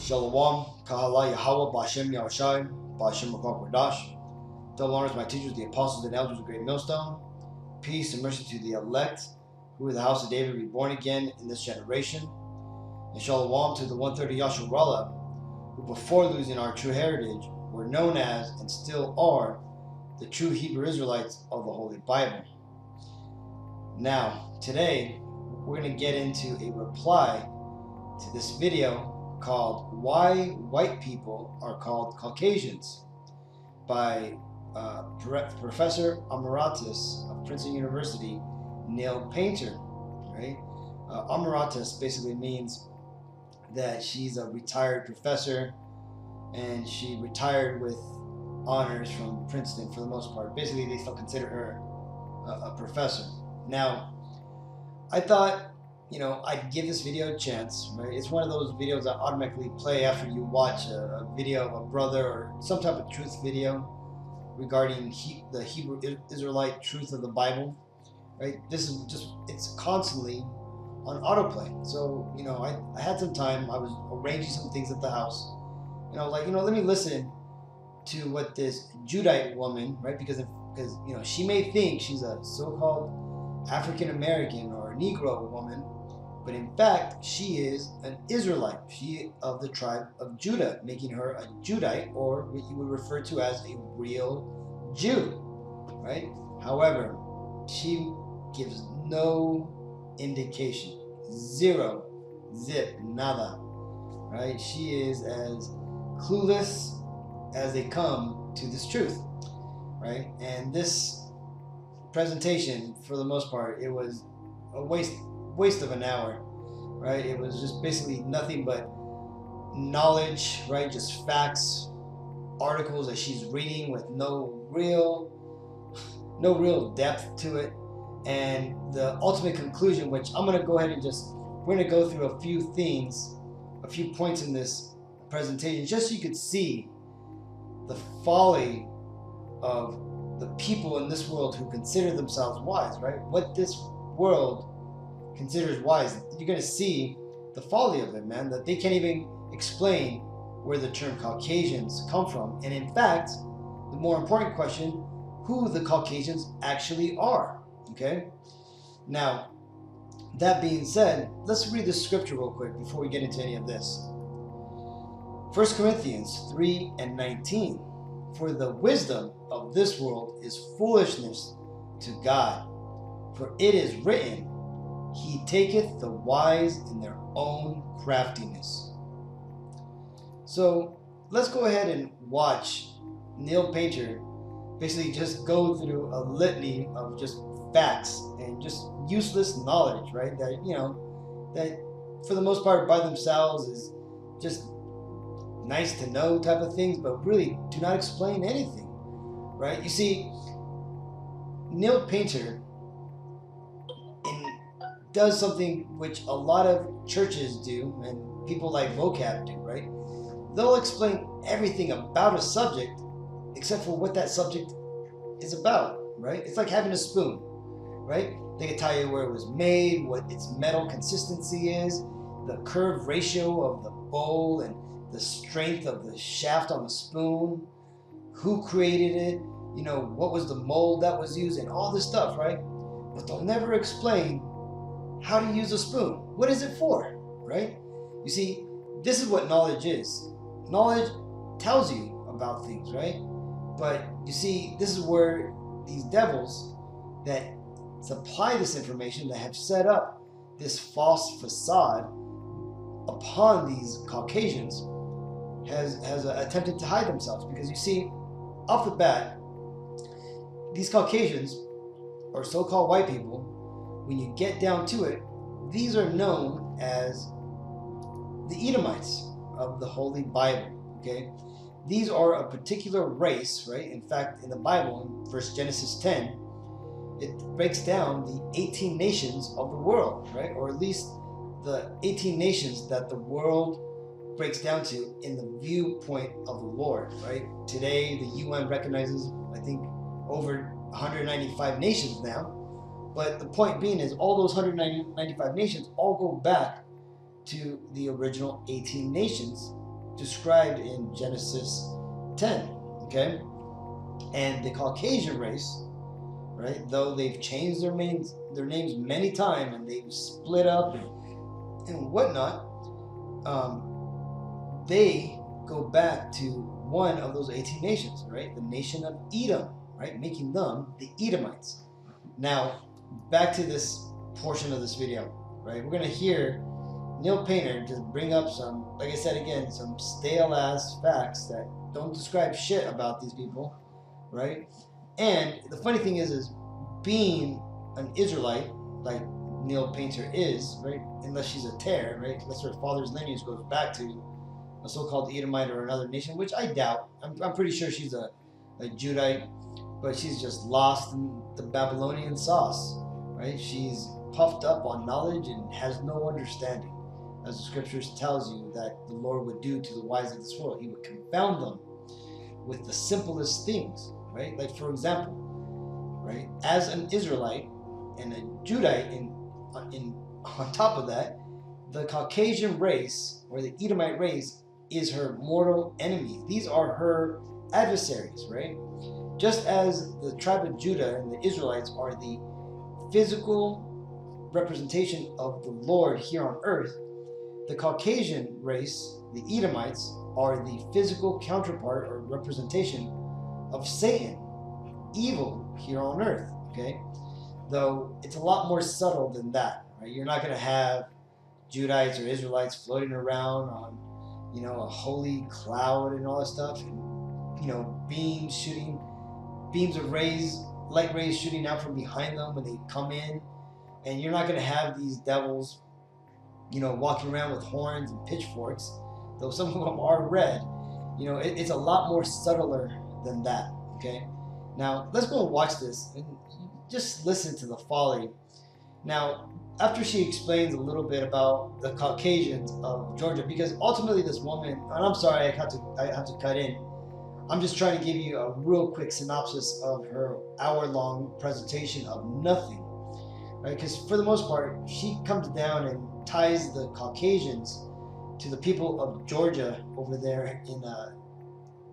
Shalom, Kahala Yahweh, Bashem Yahushai, Bashem Makok Radash. Double honors to my teachers, the apostles and elders of Great Millstone. Peace and mercy to the elect, who are the house of David, reborn again in this generation. And Shalom to the 130 Yasharallah, who before losing our true heritage were known as and still are the true Hebrew Israelites of the Holy Bible. Now, today, we're going to get into a reply to this video called Why White People Are Called Caucasians by Professor Emeritus of Princeton University, Nell Painter. Right? Emeritus basically means that she's a retired professor, and she retired with honors from Princeton for the most part. Basically, they still consider her a professor. Now, I thought, I'd give this video a chance, right? It's one of those videos that automatically play after you watch a video of a brother or some type of truth video regarding the Hebrew Israelite truth of the Bible, right? This is just, it's constantly on autoplay. So, I had some time. I was arranging some things at the house. And I was like, let me listen to what this Judite woman, right? Because she may think she's a so-called African American or a Negro woman, but in fact, she is an Israelite. She of the tribe of Judah, making her a Judite, or what you would refer to as a real Jew, right? However, she gives no indication, zero, zip, nada, right? She is as clueless as they come to this truth, right? And this presentation, for the most part, it was a waste of an hour, right? It was just basically nothing but knowledge, right? Just facts, articles that she's reading with no real depth to it. And the ultimate conclusion, which I'm going to go ahead and we're going to go through a few things, a few points in this presentation, just so you could see the folly of the people in this world who consider themselves wise, right? What this world considers wise. You're going to see the folly of it, man, that they can't even explain where the term Caucasians come from. And in fact, the more important question, who the Caucasians actually are, okay? Now, that being said, let's read the scripture real quick before we get into any of this. 1 Corinthians 3:19. For the wisdom of this world is foolishness to God. For it is written, He taketh the wise in their own craftiness. So let's go ahead and watch Nell Painter basically just go through a litany of just facts and just useless knowledge, right? That, that for the most part by themselves is just nice to know type of things, but really do not explain anything, right? You see, Nell Painter does something which a lot of churches do and people like vocab do, right? They'll explain everything about a subject except for what that subject is about, right? It's like having a spoon, right? They can tell you where it was made, what its metal consistency is, the curve ratio of the bowl, and the strength of the shaft on the spoon, who created it, what was the mold that was used, and all this stuff, right? But they'll never explain how to use a spoon. What is it for, right? You see, this is what knowledge is. Knowledge tells you about things, right? But you see, this is where these devils that supply this information, that have set up this false facade upon these Caucasians, has attempted to hide themselves. Because you see, off the bat, these Caucasians, or so-called white people, when you get down to it, these are known as the Edomites of the Holy Bible, okay? These are a particular race, right? In fact, in the Bible, in 1 Genesis 10, it breaks down the 18 nations of the world, right? Or at least the 18 nations that the world breaks down to in the viewpoint of the Lord, right? Today, the UN recognizes, I think, over 195 nations now. But the point being is all those 195 nations all go back to the original 18 nations described in Genesis 10, okay? And the Caucasian race, right, though they've changed their names many times and they've split up and whatnot, they go back to one of those 18 nations, right? The nation of Edom, right? Making them the Edomites. Now, back to this portion of this video, right? We're going to hear Neil Painter just bring up some, like I said again, some stale ass facts that don't describe shit about these people, right? And the funny thing is being an Israelite, like Neil Painter is, right? Unless she's a tear, right? Unless her father's lineage goes back to a so-called Edomite or another nation, which I doubt. I'm pretty sure she's a Judite, but she's just lost in the Babylonian sauce, right? She's puffed up on knowledge and has no understanding, as the scriptures tells you that the Lord would do to the wise of this world. He would confound them with the simplest things, right? Like, for example, right, as an Israelite and a Judite, on top of that, the Caucasian race or the Edomite race is her mortal enemy. These are her adversaries, right? Just as the tribe of Judah and the Israelites are the physical representation of the Lord here on earth, the Caucasian race, the Edomites, are the physical counterpart or representation of Satan, evil here on earth, okay? Though it's a lot more subtle than that, right? You're not going to have Judites or Israelites floating around on, a holy cloud and all that stuff, and, beams of rays, light rays shooting out from behind them when they come in. And you're not going to have these devils, walking around with horns and pitchforks, though some of them are red. It's a lot more subtler than that, okay? Now, let's go and watch this and just listen to the folly. Now, after she explains a little bit about the Caucasians of Georgia, because ultimately this woman, and I'm sorry I have to cut in, I'm just trying to give you a real quick synopsis of her hour-long presentation of nothing, right? Because for the most part, she comes down and ties the Caucasians to the people of Georgia over there in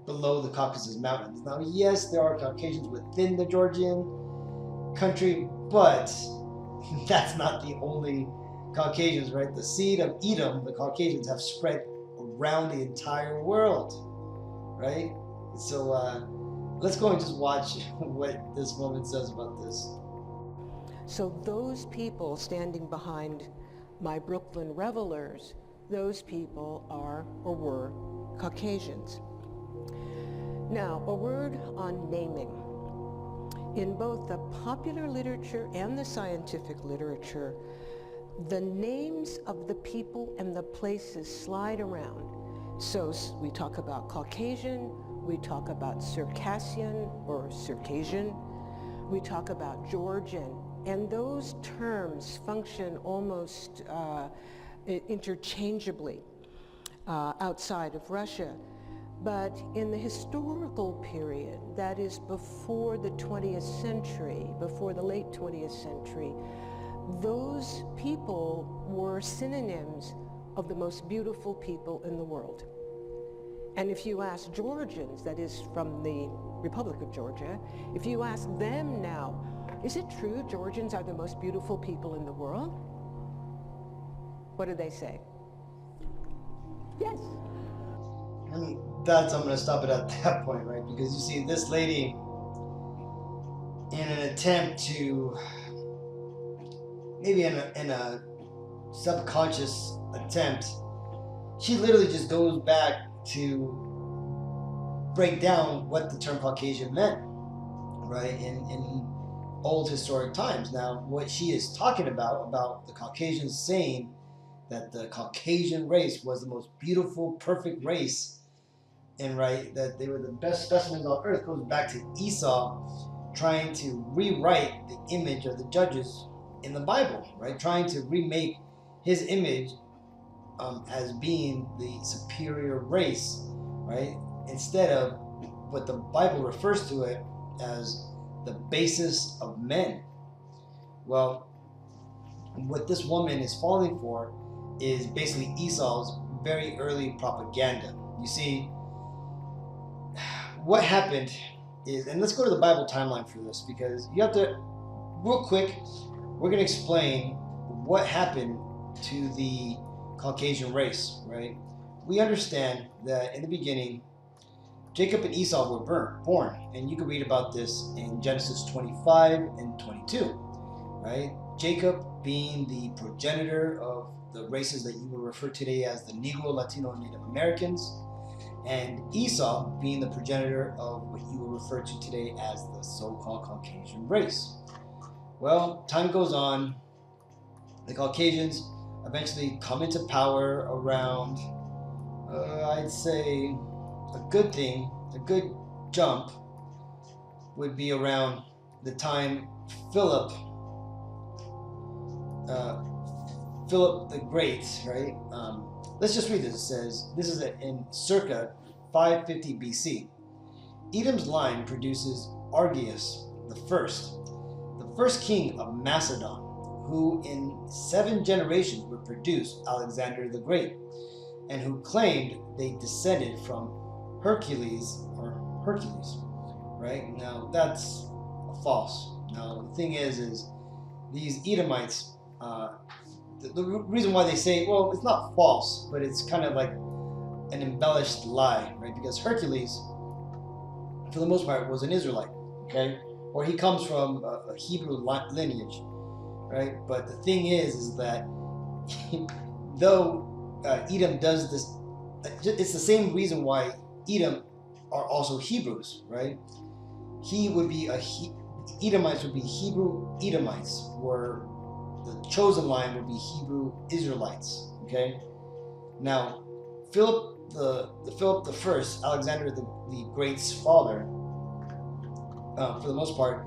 below the Caucasus Mountains. Now, yes, there are Caucasians within the Georgian country, but that's not the only Caucasians, right? The seed of Edom, the Caucasians, have spread around the entire world, right? So let's go and just watch what this woman says about this. So those people standing behind my Brooklyn revelers, those people are or were Caucasians. Now, a word on naming. In both the popular literature and the scientific literature, the names of the people and the places slide around. So we talk about Caucasian, we talk about Circassian or Circassian, we talk about Georgian, and those terms function almost interchangeably outside of Russia. But in the historical period, that is before the 20th century, before the late 20th century, those people were synonyms of the most beautiful people in the world. And if you ask Georgians, that is from the Republic of Georgia, if you ask them now, is it true Georgians are the most beautiful people in the world? What do they say? Yes. And I'm going to stop it at that point, right? Because you see, this lady, in an attempt to, maybe in a subconscious attempt, she literally just goes back to break down what the term Caucasian meant, right? In old historic times. Now, what she is talking about the Caucasians saying that the Caucasian race was the most beautiful, perfect race, and right, that they were the best specimens on earth, goes back to Esau trying to rewrite the image of the judges in the Bible, right? Trying to remake his image as being the superior race, right? Instead of what the Bible refers to it as the basis of men. Well, what this woman is falling for is basically Esau's very early propaganda. You see, what happened is, and let's go to the Bible timeline for this, because you have to, real quick, we're going to explain what happened to the Caucasian race, right? We understand that in the beginning, Jacob and Esau were born, and you can read about this in Genesis 25 and 22, right? Jacob being the progenitor of the races that you will refer today as the Negro, Latino, and Native Americans, and Esau being the progenitor of what you will refer to today as the so-called Caucasian race. Well, time goes on. The Caucasians eventually come into power around, I'd say, a good jump would be around the time Philip the Great, right? Let's just read this. It says, this is in circa 550 BC. Edom's line produces Argeus the first king of Macedon, who in 7 generations would produce Alexander the Great, and who claimed they descended from Hercules, right? Now that's false. Now the thing is these Edomites, the reason why they say, well, it's not false, but it's kind of like an embellished lie, right? Because Hercules, for the most part, was an Israelite, okay? Or he comes from a Hebrew lineage, right? But the thing is that though Edom does this, it's the same reason why Edom are also Hebrews, right? He would be Edomites would be Hebrew Edomites, where the chosen line would be Hebrew Israelites. Okay. Now, Philip the First, Alexander the Great's father, for the most part,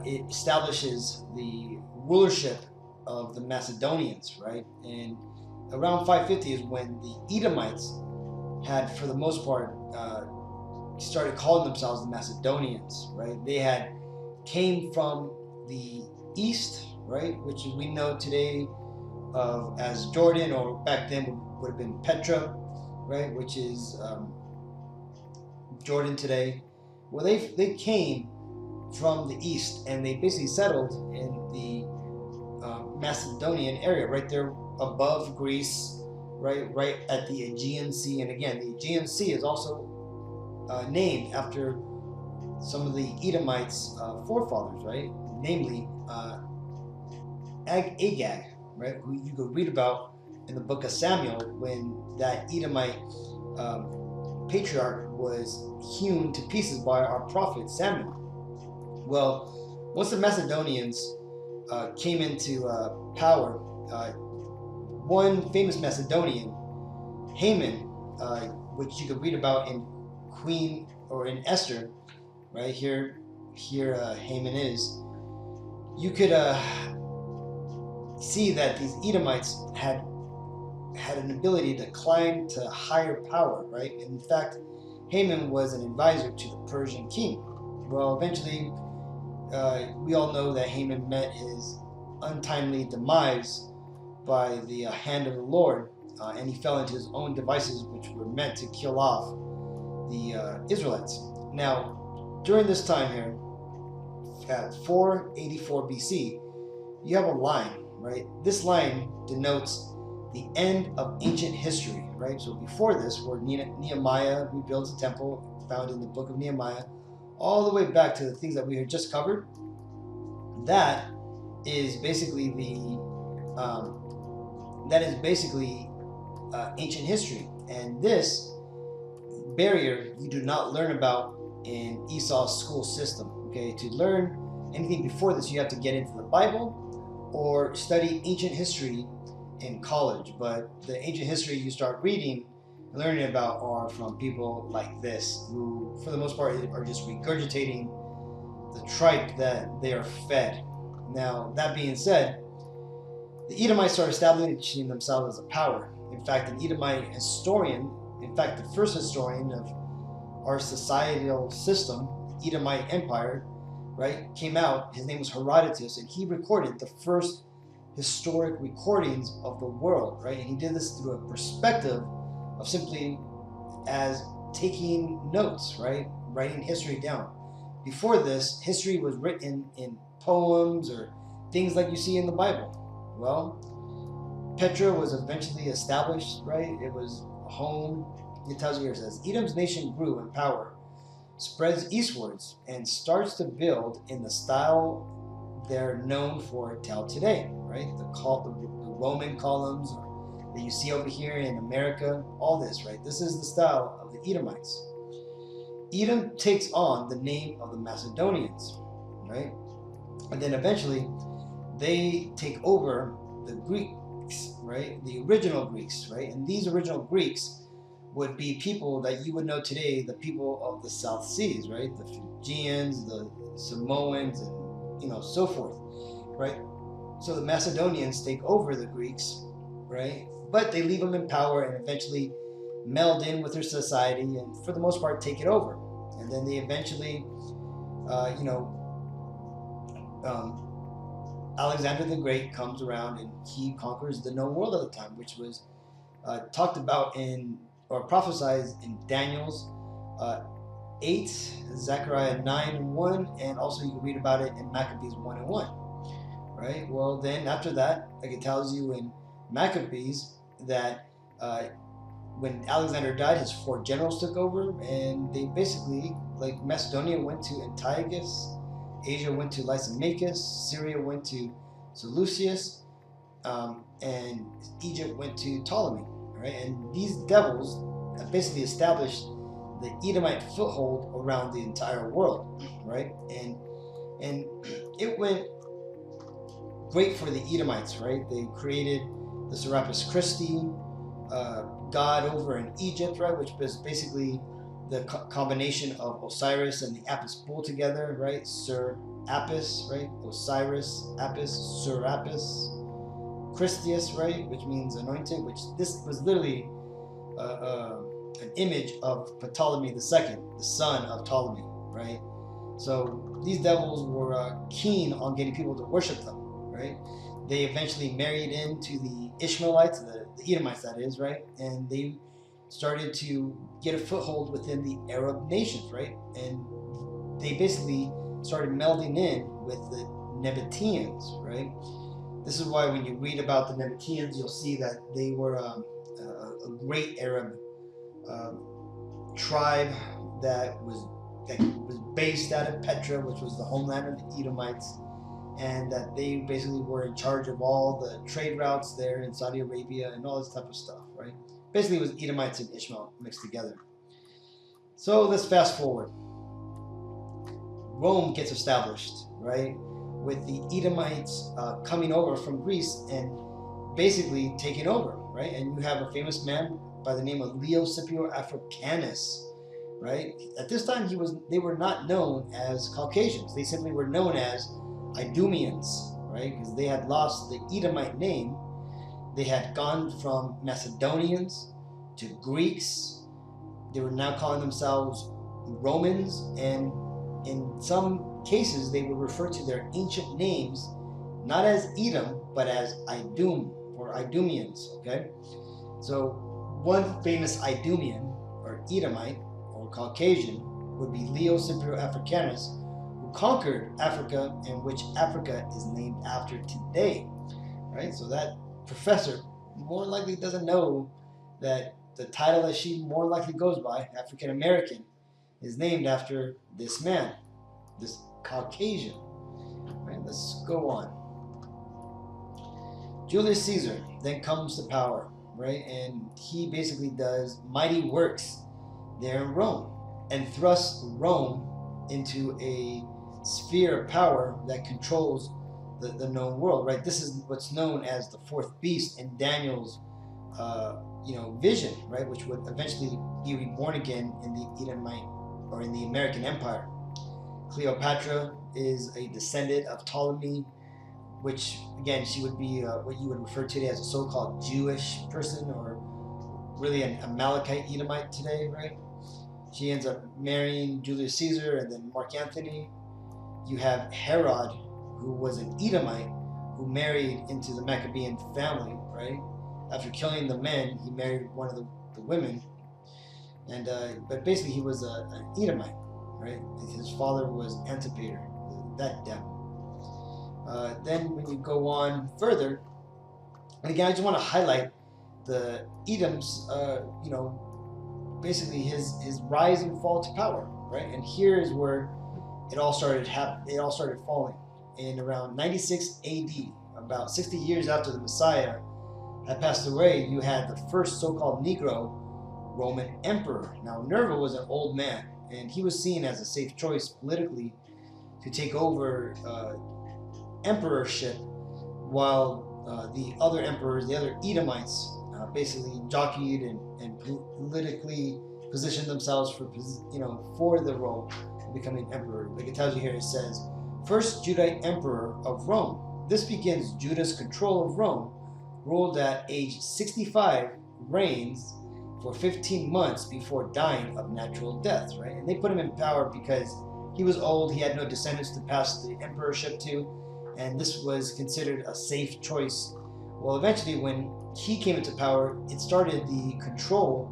it establishes the rulership of the Macedonians, right? And around 550 is when the Edomites had, for the most part, started calling themselves the Macedonians, right? They had came from the east, right, which we know today as Jordan, or back then would have been Petra, right, which is Jordan today. Well, they came from the east, and they basically settled in the Macedonian area, right there above Greece, right at the Aegean Sea. And again, the Aegean Sea is also named after some of the Edomites' forefathers, right? Namely, Agag, right? Who you could read about in the book of Samuel, when that Edomite patriarch was hewn to pieces by our prophet Samuel. Well, once the Macedonians came into power, one famous Macedonian, Haman, which you could read about in Queen or in Esther, right here Haman is. You could see that these Edomites had an ability to climb to higher power, right? In fact, Haman was an advisor to the Persian king. Well, eventually, we all know that Haman met his untimely demise by the hand of the Lord, and he fell into his own devices, which were meant to kill off the Israelites. Now, during this time here, at 484 BC, you have a line, right? This line denotes the end of ancient history, right? So before this, where Nehemiah rebuilds the temple, found in the book of Nehemiah, all the way back to the things that we had just covered, that is basically ancient history. And this barrier you do not learn about in Esau's school system. Okay, to learn anything before this, you have to get into the Bible or study ancient history in college. But the ancient history you start reading and learning about are from people like this, who for the most part are just regurgitating the tripe that they are fed. Now, that being said, the Edomites started establishing themselves as a power. In fact, an Edomite historian, in fact, the first historian of our societal system, Edomite Empire, right, came out. His name was Herodotus, and he recorded the first historic recordings of the world, right? And he did this through a perspective of simply as taking notes, right? Writing history down. Before this, history was written in poems or things like you see in the Bible. Well, Petra was eventually established, right? It was a home. It tells you here, it says, Edom's nation grew in power, spreads eastwards, and starts to build in the style they're known for till today, right? The Roman columns that you see over here in America, all this, right? This is the style of the Edomites. Edom takes on the name of the Macedonians, right? And then eventually they take over the Greeks, right? The original Greeks, right? And these original Greeks would be people that you would know today, the people of the South Seas, right? The Fijians, the Samoans, and so forth, right? So the Macedonians take over the Greeks, right? But they leave them in power and eventually meld in with their society and for the most part take it over. And then they eventually, Alexander the Great comes around and he conquers the known world at the time, which was talked about or prophesied in Daniel's 8, Zechariah 9:1, and also you can read about it in Maccabees 1:1. Right? Well, then after that, like it tells you in Maccabees that when Alexander died, his 4 generals took over, and they basically, like Macedonia went to Antiochus, Asia went to Lysimachus, Syria went to Seleucus, and Egypt went to Ptolemy. Right? And these devils basically established the Edomite foothold around the entire world, right? And it went great for the Edomites, right? They created the Serapis Christi, god over in Egypt, right? Which was basically the combination of Osiris and the Apis bull together, right? Sir Apis, right? Osiris, Apis, Serapis, Christius, right? Which means anointed, which this was literally an image of Ptolemy II, the son of Ptolemy, right? So these devils were keen on getting people to worship them, right? They eventually married into the Ishmaelites, the Edomites, that is, right? And they started to get a foothold within the Arab nations, right? And they basically started melding in with the Nabateans, right? This is why when you read about the Nabateans, you'll see that they were a great Arab tribe that was based out of Petra, which was the homeland of the Edomites, and that they basically were in charge of all the trade routes there in Saudi Arabia and all this type of stuff, right? Basically, it was Edomites and Ishmael mixed together. So let's fast forward. Rome gets established, right, with the Edomites coming over from Greece and basically taking over, right? And you have a famous man by the name of Leo Scipio Africanus, right? At this time, they were not known as Caucasians. They simply were known as Idumeans, right? Because they had lost the Edomite name. They had gone from Macedonians to Greeks. They were now calling themselves Romans, and in some cases, they would refer to their ancient names not as Edom, but as Idum or Idumeans, okay? So one famous Idumean or Edomite or Caucasian would be Leo Scipio Africanus, who conquered Africa, and which Africa is named after today, right? So that professor more likely doesn't know that the title that she more likely goes by, African American, is named after this man, this Caucasian. Right, let's go on. Julius Caesar then comes to power, right? And he basically does mighty works there in Rome and thrusts Rome into a sphere of power that controls the known world, right? This is what's known as the fourth beast in Daniel's vision, right? Which would eventually be reborn again in the Edomite or in the American Empire. Cleopatra is a descendant of Ptolemy, which again, she would be what you would refer to today as a so-called Jewish person, or really an Amalekite Edomite today, right? She ends up marrying Julius Caesar and then Mark Antony. You have Herod, who was an Edomite, who married into the Maccabean family, right? After killing the men, he married one of the women. and but basically he was an Edomite, right? His father was Antipater, that devil. Then when you go on further, and again, I just want to highlight the Edom's, basically his rise and fall to power, right? And here is where it all started falling in around 96 A.D., about 60 years after the Messiah had passed away. You had the first so-called Negro Roman emperor. Now Nerva was an old man, and he was seen as a safe choice politically to take over emperorship, while the other emperors, the other Edomites, basically jockeyed and politically positioned themselves for the role of becoming emperor. Like it tells you here, it says, first Judite emperor of Rome. This begins Judah's control of Rome, ruled at age 65, reigns for 15 months before dying of natural death, right? And they put him in power because he was old, he had no descendants to pass the emperorship to, and this was considered a safe choice. Well, eventually when he came into power, it started the control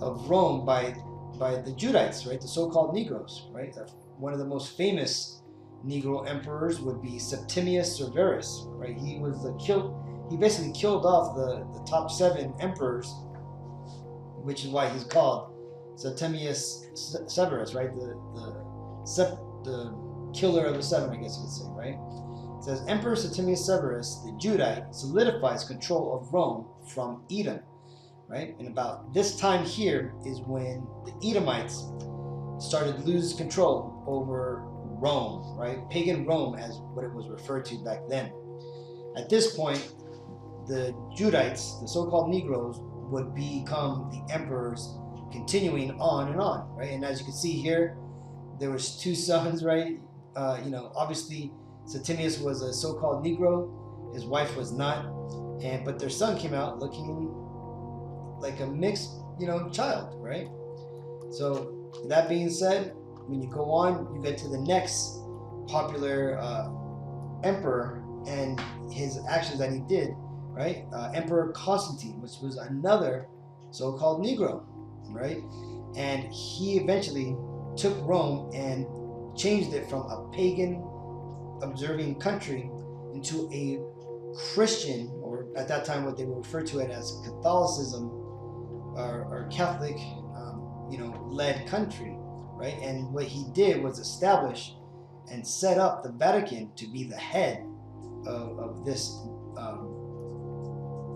of Rome by the Judites, right? The so-called Negroes, right? One of the most famous Negro emperors would be Septimius Severus, right? He basically killed off the top 7 emperors, which is why he's called Septimius Severus, right? The killer of the 7, I guess you could say, right? It says, Emperor Septimius Severus, the Judite, solidifies control of Rome from Edom, right? And about this time here is when the Edomites started to lose control over Rome, right? Pagan Rome, as what it was referred to back then. At this point, the Judites, the so-called Negroes, would become the emperors, continuing on and on, right? And as you can see here, there was 2 sons, right? Obviously Septimius was a so-called Negro, his wife was not, but their son came out looking like a mixed, child, right? So that being said, when you go on, you get to the next popular emperor and his actions that he did, right? Emperor Constantine, which was another so-called Negro, right? And he eventually took Rome and changed it from a pagan observing country into a Christian, or at that time what they would refer to it as Catholicism or Catholic, led country, right? And what he did was establish and set up the Vatican to be the head of this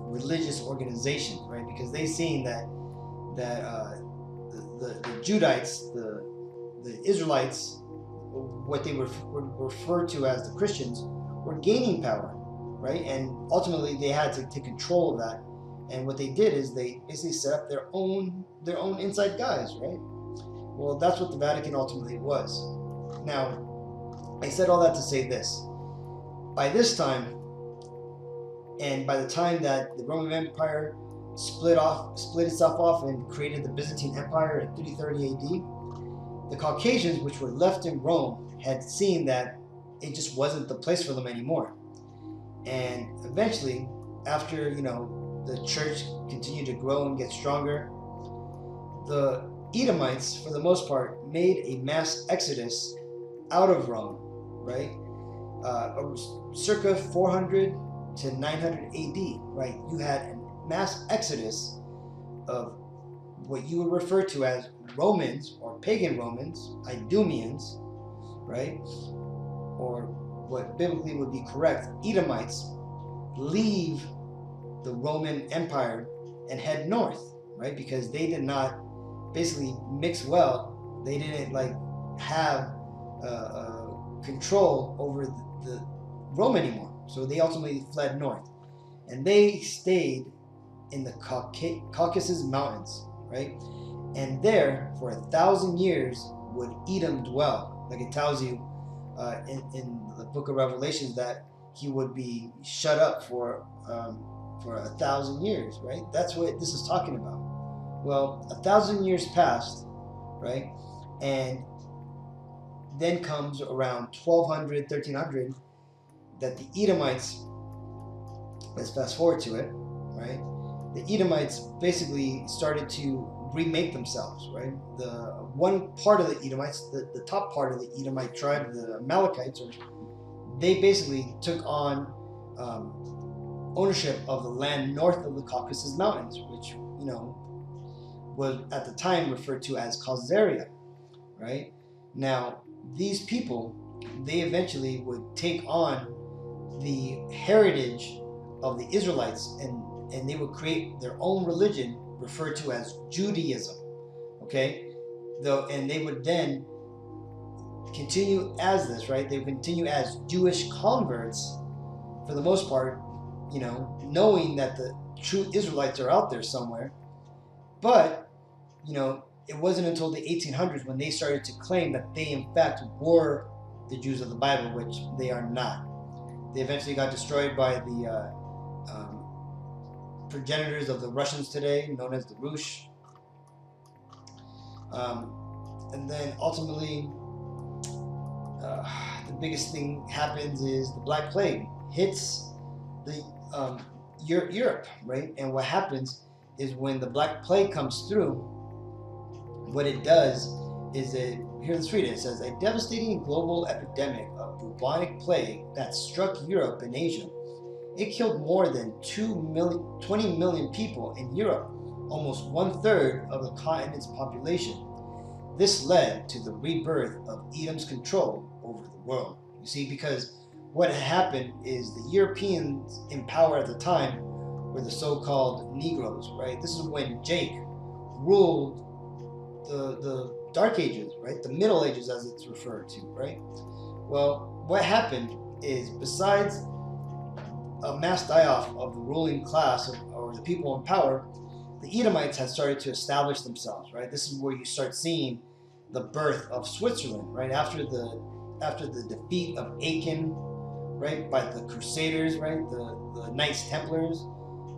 religious organization, right? Because they seen that the Judites, the Israelites, what they were referred to as the Christians, were gaining power, right? And ultimately they had to take control of that. And what they did is they basically set up their own inside guys, right? Well, that's what the Vatican ultimately was. Now, I said all that to say this. By this time, and by the time that the Roman Empire split itself off and created the Byzantine Empire in 330 AD, the Caucasians, which were left in Rome, had seen that it just wasn't the place for them anymore. And eventually, after the church continued to grow and get stronger, the Edomites, for the most part, made a mass exodus out of Rome, right? Circa 400 to 900 AD, right? You had a mass exodus of what you would refer to as Romans or pagan Romans, Idumeans, right? Or what biblically would be correct, Edomites, leave the Roman Empire and head north, right? Because they did not basically mix well. They didn't have control over the Rome anymore. So they ultimately fled north, and they stayed in the Caucasus Mountains, right? And there for 1,000 years would Edom dwell. Like it tells you in the book of Revelations that he would be shut up for 1,000 years, right? That's what this is talking about. Well, 1,000 years passed, right? And then comes around 1200, 1300, that the Edomites, let's fast forward to it, right? The Edomites basically started to remake themselves, right? The one part of the Edomites, the top part of the Edomite tribe, the Amalekites, they basically took on ownership of the land north of the Caucasus Mountains, which was at the time referred to as Khazariya, right? Now, these people, they eventually would take on the heritage of the Israelites, and they would create their own religion referred to as Judaism, okay? And they would then continue as this, right? They would continue as Jewish converts for the most part, knowing that the true Israelites are out there somewhere. But it wasn't until the 1800s when they started to claim that they in fact were the Jews of the Bible, which they are not. They eventually got destroyed by the progenitors of the Russians today, known as the Rush. And then ultimately, the biggest thing happens is the Black Plague hits the Europe, right? And what happens is when the Black Plague comes through, what it does is here, let's read it. It says, a devastating global epidemic of bubonic plague that struck Europe and Asia. It killed more than 20 million people in Europe, almost 1/3 of the continent's population. This led to the rebirth of Edom's control over the world. You see, because what had happened is the Europeans in power at the time were the so-called Negroes, right? This is when Jake ruled the Dark Ages, right? The Middle Ages, as it's referred to, right? Well, what happened is, besides a mass die-off of the ruling class or the people in power, the Edomites had started to establish themselves, right? This is where you start seeing the birth of Switzerland, right? After the defeat of Aachen, right, by the Crusaders, right, the Knights Templars,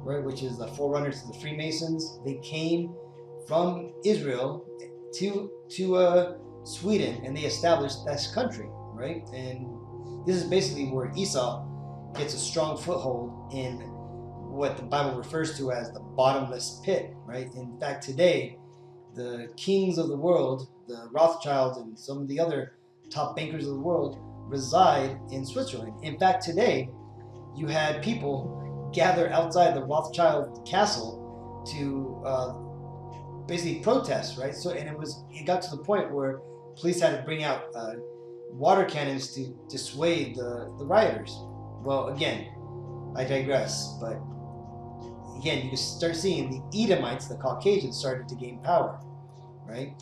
right, which is the forerunners to the Freemasons. They came from Israel to Sweden, and they established this country, right? And this is basically where Esau gets a strong foothold in what the Bible refers to as the bottomless pit, right? In fact, today, the kings of the world, the Rothschilds and some of the other top bankers of the world, reside in Switzerland. In fact, today, you had people gather outside the Rothschild castle to basically protest, right? So, and it got to the point where police had to bring out water cannons to dissuade the rioters. Well, again, I digress, but again, you can start seeing the Edomites, the Caucasians, started to gain power, right?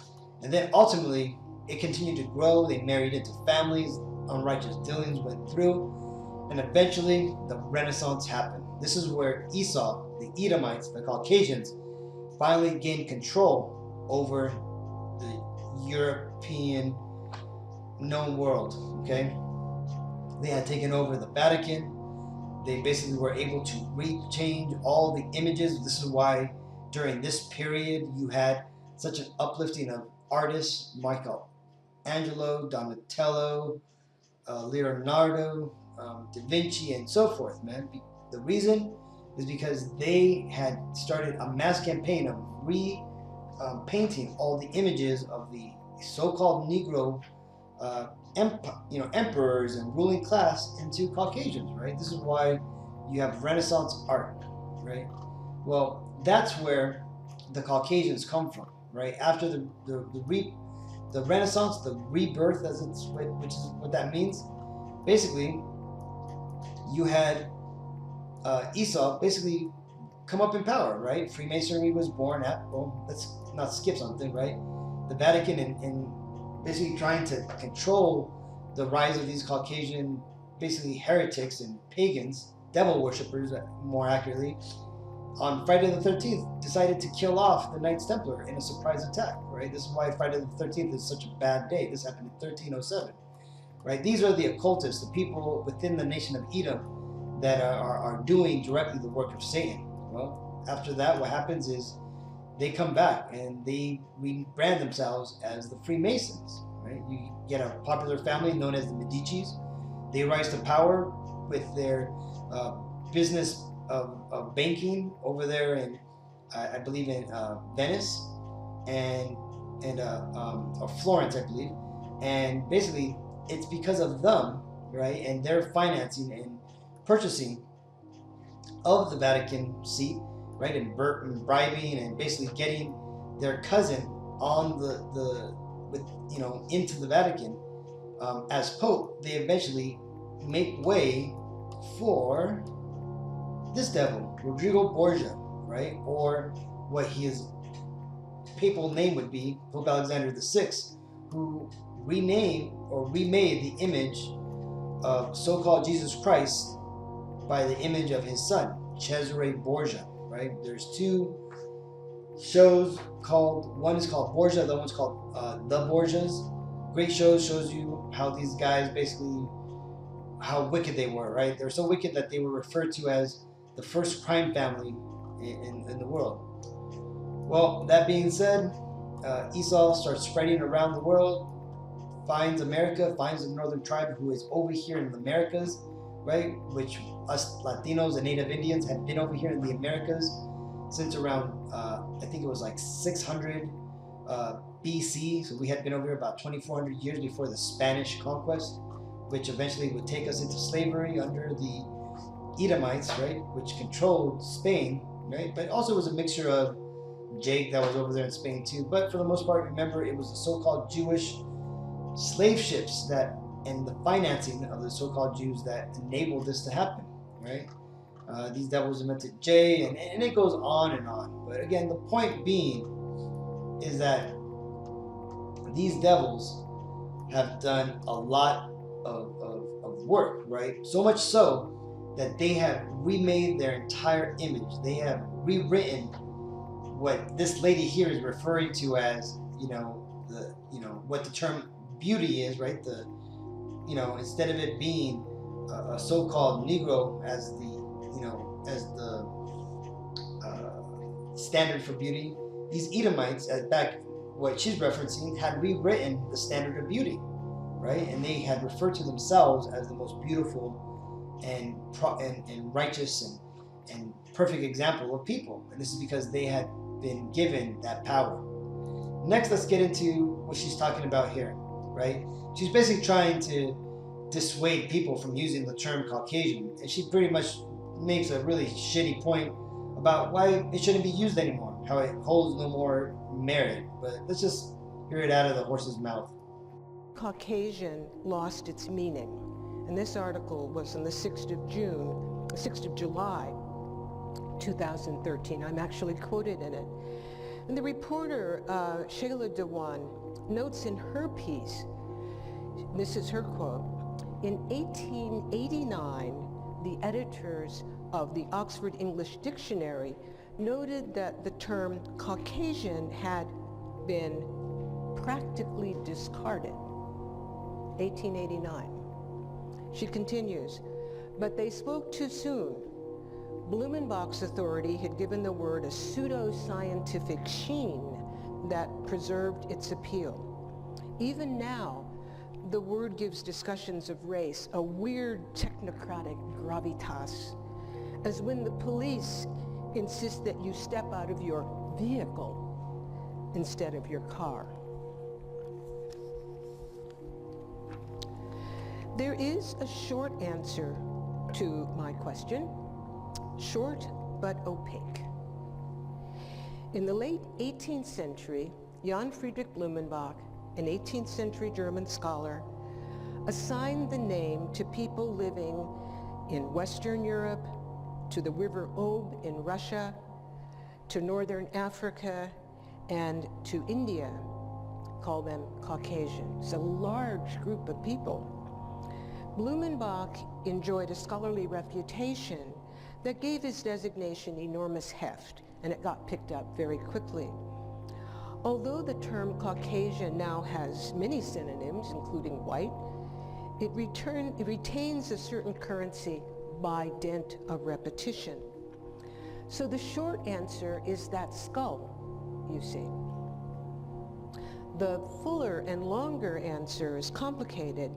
And then ultimately, it continued to grow. They married into families, unrighteous dealings went through, and eventually the Renaissance happened. This is where Esau, the Edomites, the Caucasians, finally gained control over the European known world, okay? They had taken over the Vatican. They basically were able to rechange all the images. This is why during this period you had such an uplifting of artists, Michelangelo, Donatello, Leonardo, Da Vinci, and so forth, man. The reason is because they had started a mass campaign of painting all the images of the so-called Negro emperors and ruling class into Caucasians, right? This is why you have Renaissance art, right? Well, that's where the Caucasians come from, right? After the Renaissance, the rebirth, which is what that means. Basically, you had Esau basically come up in power, right? Freemasonry was born at, well, let's not skip something, right? The Vatican and basically trying to control the rise of these Caucasian, basically heretics and pagans, devil worshippers, more accurately, on Friday the 13th, decided to kill off the Knights Templar in a surprise attack, right? This is why Friday the 13th is such a bad day. This happened in 1307, right? These are the occultists, the people within the nation of Edom that are doing directly the work of Satan. Well, after that, what happens is they come back and they rebrand themselves as the Freemasons, right? You get a popular family known as the Medicis. They rise to power with their business of banking over there in, I believe in Venice, and or Florence, I believe, and basically it's because of them, right, and their financing and purchasing of the Vatican seat, right, and bribing and basically getting their cousin on the with into the Vatican as Pope. They eventually make way for this devil, Rodrigo Borgia, right, or what his papal name would be, Pope Alexander VI, who renamed or remade the image of so-called Jesus Christ by the image of his son, Cesare Borgia, right? There's two shows called, one is called Borgia, the other one's called The Borgias. Great shows, shows you how these guys basically, how wicked they were, right? They're so wicked that they were referred to as the first crime family in the world. Well, that being said, Esau starts spreading around the world, finds America, finds the northern tribe who is over here in the Americas, right? Which us Latinos and Native Indians had been over here in the Americas since around, I think it was like 600 BC. So we had been over here about 2,400 years before the Spanish conquest, which eventually would take us into slavery under the Edomites, right? Which controlled Spain, right? But also was a mixture of Jake that was over there in Spain too. But for the most part, remember, it was the so-called Jewish slave ships that and the financing of the so-called Jews that enabled this to happen, right? These devils invented J, and it goes on and on. But again, the point being is that these devils have done a lot of work, right? So much so that they have remade their entire image. They have rewritten what this lady here is referring to as, what the term beauty is, right? Instead of it being a so-called Negro as the standard for beauty, these Edomites, as back what she's referencing, had rewritten the standard of beauty, right? And they had referred to themselves as the most beautiful and righteous and perfect example of people. And this is because they had been given that power. Next, let's get into what she's talking about here, right? She's basically trying to dissuade people from using the term Caucasian, and she pretty much makes a really shitty point about why it shouldn't be used anymore, how it holds no more merit. But let's just hear it out of the horse's mouth. Caucasian lost its meaning, and this article was on the 6th of July, 2013. I'm actually quoted in it. And the reporter, Shayla Dewan, notes in her piece, this is her quote, in 1889, the editors of the Oxford English Dictionary noted that the term Caucasian had been practically discarded. 1889. She continues, but they spoke too soon. Blumenbach's authority had given the word a pseudo-scientific sheen that preserved its appeal. Even now, the word gives discussions of race a weird technocratic gravitas, as when the police insist that you step out of your vehicle instead of your car. There is a short answer to my question, short but opaque. In the late 18th century, Jan Friedrich Blumenbach, an 18th century German scholar, assigned the name to people living in Western Europe, to the River Ob in Russia, to Northern Africa, and to India. Call them Caucasian. It's a large group of people. Blumenbach enjoyed a scholarly reputation that gave his designation enormous heft, and it got picked up very quickly. Although the term Caucasian now has many synonyms, including white, it retains a certain currency by dint of repetition. So the short answer is that skull, you see. The fuller and longer answer is complicated,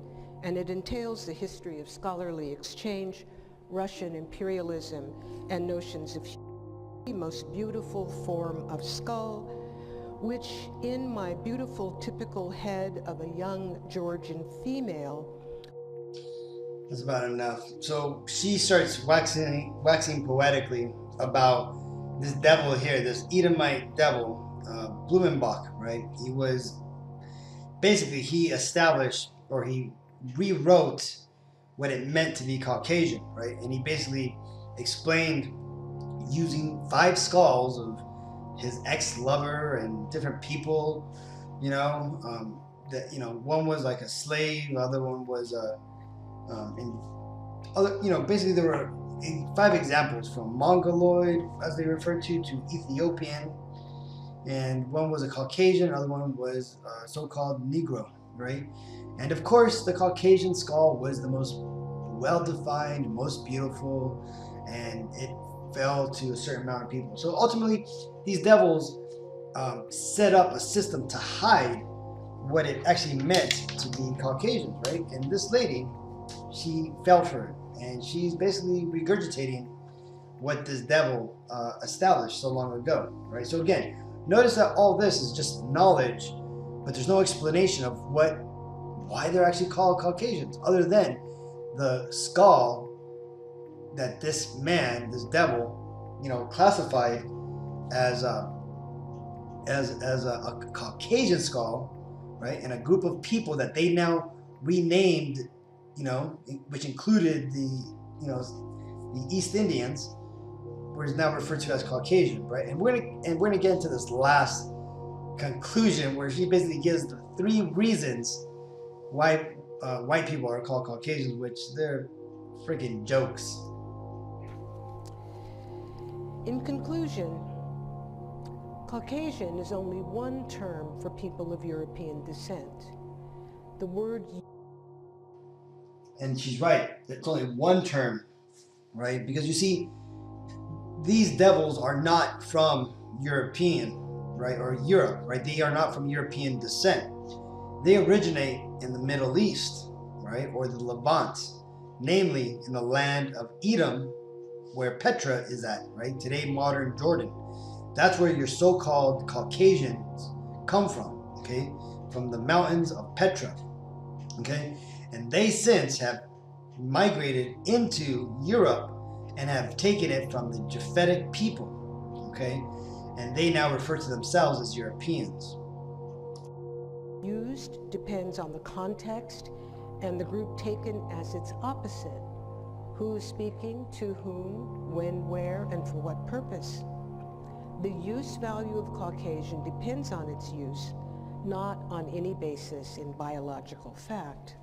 and it entails the history of scholarly exchange, Russian imperialism, and notions of the most beautiful form of skull, which in my beautiful typical head of a young Georgian female. That's about enough. So she starts waxing poetically about this devil here, this Edomite devil, Blumenbach, right? He established, or he rewrote what it meant to be Caucasian, right? And he basically explained using 5 skulls of his ex-lover and different people, that one was like a slave, the other one was and other, basically there were 5 examples, from Mongoloid, as they refer to Ethiopian, and one was a Caucasian, another one was so-called Negro, right? And of course, the Caucasian skull was the most well-defined, most beautiful, and it fell to a certain amount of people. So ultimately, these devils set up a system to hide what it actually meant to be Caucasians, right? And this lady, she fell for it, and she's basically regurgitating what this devil established so long ago, right? So again, notice that all this is just knowledge, but there's no explanation of why they're actually called Caucasians, other than the skull that this man, this devil, classified as a Caucasian skull, right? And a group of people that they now renamed, which included the East Indians, was now referred to as Caucasian, right? And we're gonna get into this last conclusion where she basically gives the 3 reasons why white people are called Caucasians, which they're freaking jokes. In conclusion, Caucasian is only one term for people of European descent. The word... And she's right, it's only one term, right? Because you see, these devils are not from European, right, or Europe, right? They are not from European descent. They originate in the Middle East, right, or the Levant, namely in the land of Edom, where Petra is at, right? Today, modern Jordan. That's where your so-called Caucasians come from, okay? From the mountains of Petra, okay? And they since have migrated into Europe and have taken it from the Japhetic people, okay? And they now refer to themselves as Europeans. Used depends on the context and the group taken as its opposite. Who is speaking, to whom, when, where, and for what purpose. The use value of Caucasian depends on its use, not on any basis in biological fact.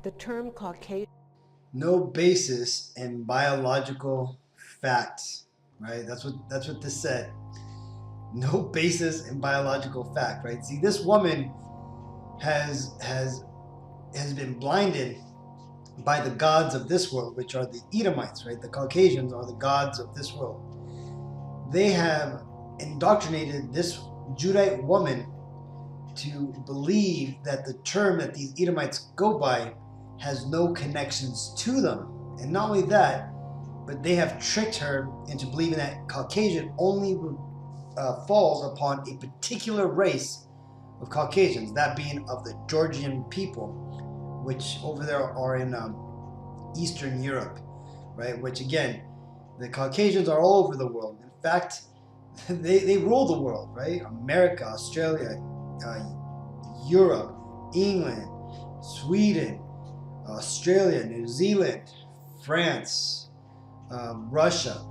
The term Caucasian... No basis in biological facts, right? That's what this said. No basis in biological fact, right? See, this woman has been blinded by the gods of this world, which are the Edomites, right? The Caucasians are the gods of this world. They have indoctrinated this Judite woman to believe that the term that these Edomites go by has no connections to them. And not only that, but they have tricked her into believing that Caucasian only falls upon a particular race of Caucasians, that being of the Georgian people, which over there are in Eastern Europe, right? Which again, the Caucasians are all over the world. In fact, they rule the world, right? America, Australia, Europe, England, Sweden, Australia, New Zealand, France, Russia,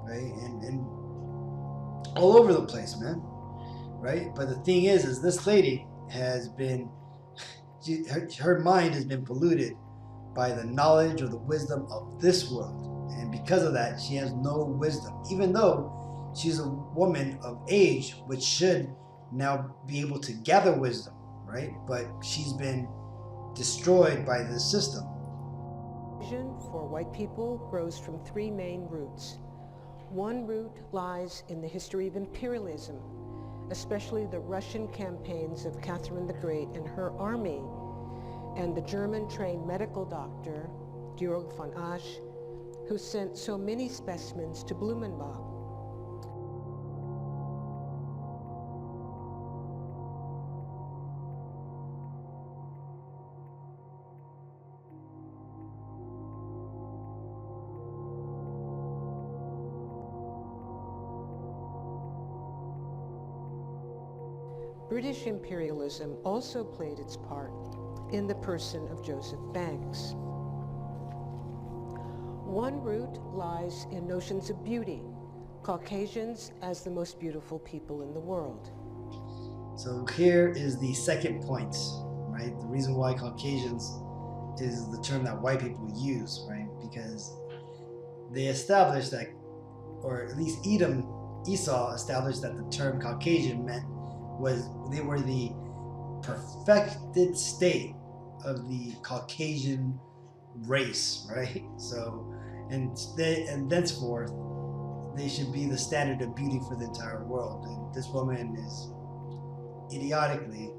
right? And all over the place, man, right? But the thing is this lady has been, her mind has been polluted by the knowledge or the wisdom of this world. And because of that, she has no wisdom, even though she's a woman of age, which should now be able to gather wisdom, right? But she's been destroyed by this system. Vision for white people grows from 3 main roots. One root lies in the history of imperialism, especially the Russian campaigns of Catherine the Great and her army, and the German-trained medical doctor, Georg von Asch, who sent so many specimens to Blumenbach. British imperialism also played its part in the person of Joseph Banks. One root lies in notions of beauty, Caucasians as the most beautiful people in the world. So here is the second point, right? The reason why Caucasians is the term that white people use, right? Because they established that, or at least Esau established that the term Caucasian meant was they were the perfected state of the Caucasian race, right? So, and thenceforth, they should be the standard of beauty for the entire world. And this woman is idiotically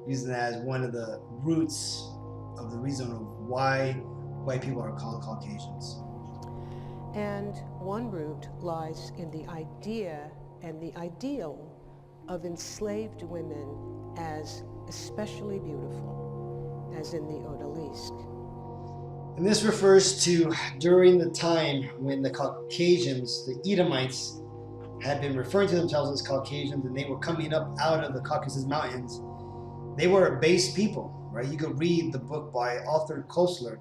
using that as one of the roots of the reason of why white people are called Caucasians. And one root lies in the idea and the ideal of enslaved women as especially beautiful, as in the Odalisque. And this refers to during the time when the Caucasians, the Edomites, had been referring to themselves as Caucasians, and they were coming up out of the Caucasus Mountains. They were a base people, right? You could read the book by Arthur Koestler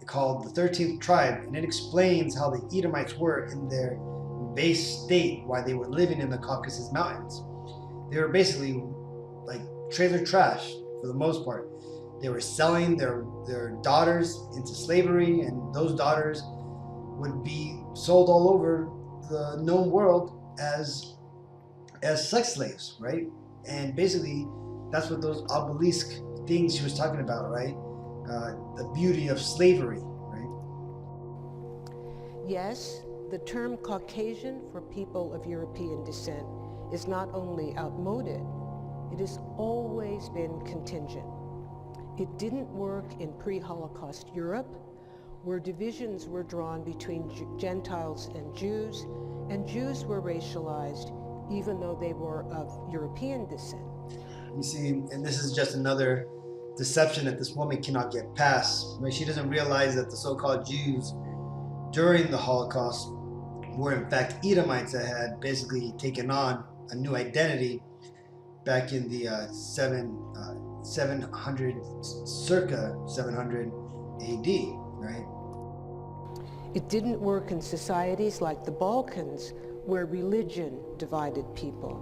called The 13th Tribe, and it explains how the Edomites were in their base state while they were living in the Caucasus Mountains. They were basically like trailer trash for the most part. They were selling their daughters into slavery, and those daughters would be sold all over the known world as sex slaves, right? And basically, that's what those obelisk things she was talking about, right? The beauty of slavery, right? Yes, the term Caucasian for people of European descent is not only outmoded, it has always been contingent. It didn't work in pre-Holocaust Europe, where divisions were drawn between Gentiles and Jews were racialized even though they were of European descent. You see, and this is just another deception that this woman cannot get past. Right? She doesn't realize that the so-called Jews during the Holocaust were in fact Edomites that had basically taken on a new identity back in the 700, circa 700 AD, right? It didn't work in societies like the Balkans, where religion divided people.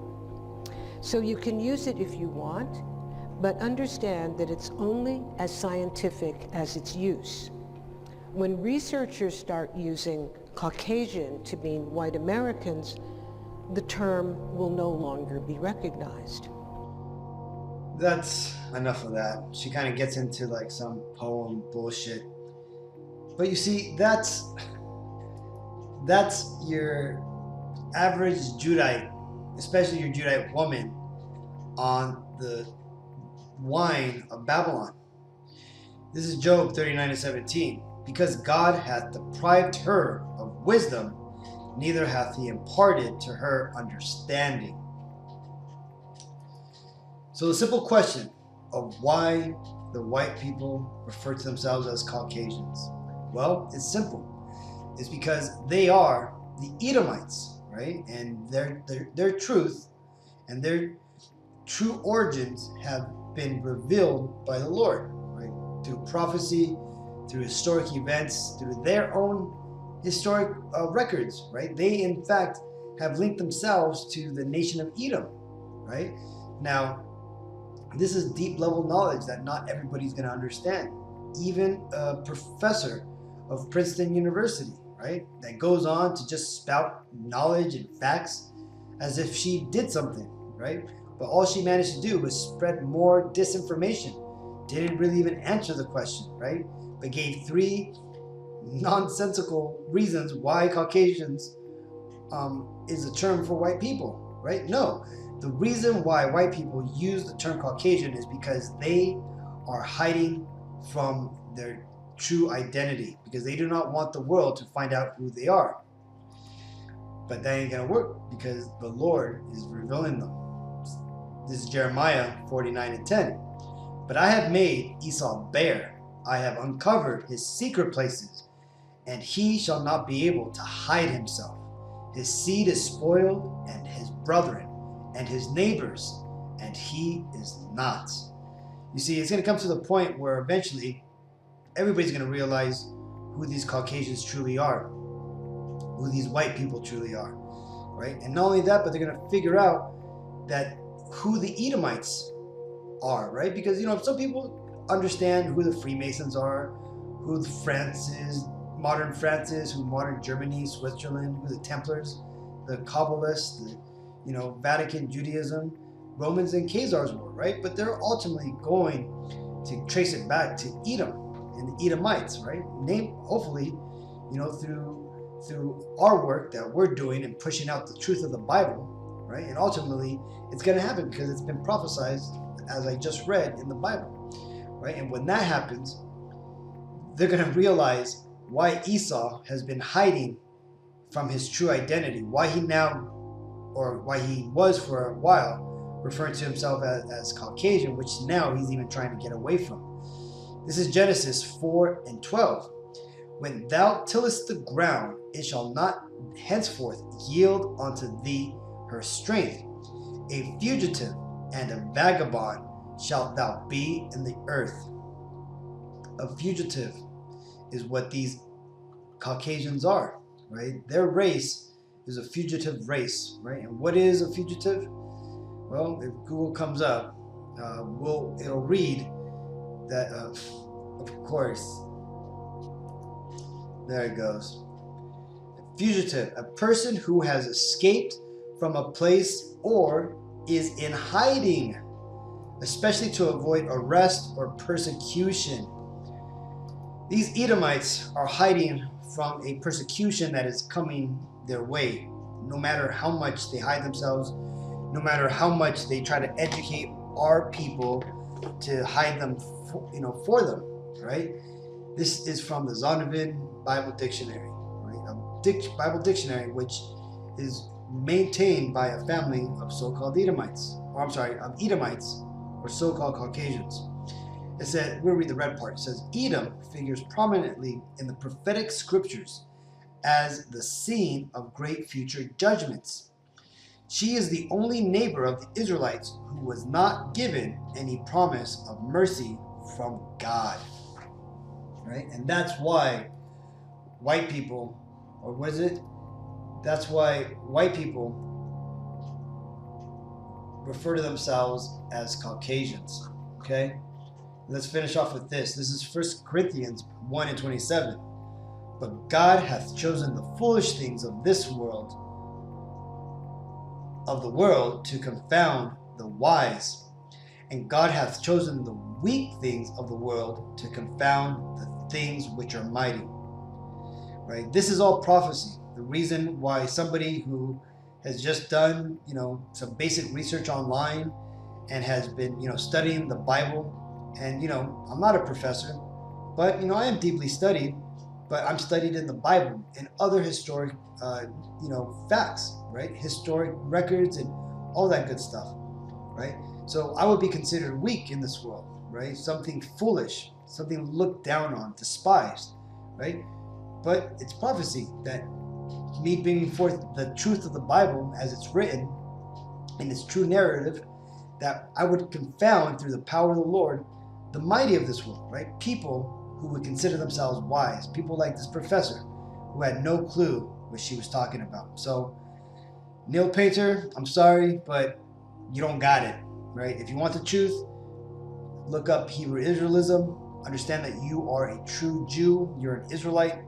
So you can use it if you want, but understand that it's only as scientific as its use. When researchers start using Caucasian to mean white Americans, the term will no longer be recognized. That's enough of that. She kind of gets into like some poem bullshit. But you see, that's your average Judite, especially your Judite woman, on the wine of Babylon. This is Job 39:17. Because God hath deprived her of wisdom, neither hath he imparted to her understanding. So the simple question of why the white people refer to themselves as Caucasians, well, it's simple. It's because they are the Edomites, right? And their truth and their true origins have been revealed by the Lord, right? Through prophecy, through historic events, through their own historic records, right? They, in fact, have linked themselves to the nation of Edom, right? Now, this is deep level knowledge that not everybody's going to understand. Even a professor of Princeton University, right? That goes on to just spout knowledge and facts as if she did something, right? But all she managed to do was spread more disinformation. Didn't really even answer the question, right? But gave three nonsensical reasons why Caucasians is a term for white people, right? No, the reason why white people use the term Caucasian is because they are hiding from their true identity, because they do not want the world to find out who they are. But that ain't gonna work because the Lord is revealing them. This is Jeremiah 49:10. But I have made Esau bare. I have uncovered his secret places, and he shall not be able to hide himself. His seed is spoiled, and his brethren, and his neighbors, and he is not. You see, it's going to come to the point where eventually everybody's going to realize who these Caucasians truly are, who these white people truly are, right? And not only that, but they're going to figure out that who the Edomites are, right? Because, some people understand who the Freemasons are, who the France is, modern France is, who modern Germany, Switzerland, who the Templars, the Kabbalists, the, Vatican Judaism, Romans and Khazars were, right? But they're ultimately going to trace it back to Edom and the Edomites, right? Hopefully, through our work that we're doing and pushing out the truth of the Bible, right? And ultimately, it's going to happen because it's been prophesied, as I just read in the Bible, right? And when that happens, they're going to realize why Esau has been hiding from his true identity, why he was for a while referring to himself as Caucasian, which now he's even trying to get away from. This is Genesis 4:12. When thou tillest the ground, it shall not henceforth yield unto thee her strength. A fugitive and a vagabond shalt thou be in the earth. A fugitive is what these Caucasians are, right? Their race is a fugitive race, right? And what is a fugitive? Well, if Google comes up, it'll read that, of course, there it goes. A fugitive, a person who has escaped from a place or is in hiding, especially to avoid arrest or persecution. These Edomites are hiding from a persecution that is coming their way. No matter how much they hide themselves, no matter how much they try to educate our people to hide them, for them, right? This is from the Zondervan Bible Dictionary, right? A Bible dictionary which is maintained by a family of so-called Edomites, of Edomites or so-called Caucasians. It said, we'll read the red part. It says, Edom figures prominently in the prophetic scriptures as the scene of great future judgments. She is the only neighbor of the Israelites who was not given any promise of mercy from God. Right? And that's why white people, or was it? That's why white people refer to themselves as Caucasians. Okay? Let's finish off with this. This is 1 Corinthians 1:27. But God hath chosen the foolish things of this world, to confound the wise. And God hath chosen the weak things of the world to confound the things which are mighty. Right? This is all prophecy. The reason why somebody who has just done, some basic research online and has been, studying the Bible, and, I'm not a professor, but, I am deeply studied, but I'm studied in the Bible and other historic, facts, right? Historic records and all that good stuff, right? So I would be considered weak in this world, right? Something foolish, something looked down on, despised, right? But it's prophecy that me bringing forth the truth of the Bible as it's written in its true narrative, that I would confound through the power of the Lord the mighty of this world, right? People who would consider themselves wise, people like this professor who had no clue what she was talking about. So, Neil Painter, I'm sorry, but you don't got it, right? If you want the truth, look up Hebrew Israelism, understand that you are a true Jew, you're an Israelite,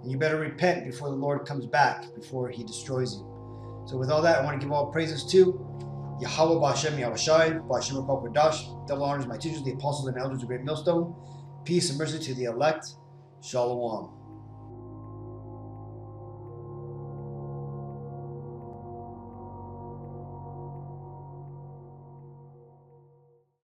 and you better repent before the Lord comes back, before he destroys you. So with all that, I want to give all praises to Yahweh Ba'Shem Yahushai, Ba'Shem Kodash, double honors my teachers, the apostles and elders of Great Millstone. Peace and mercy to the elect. Shalom.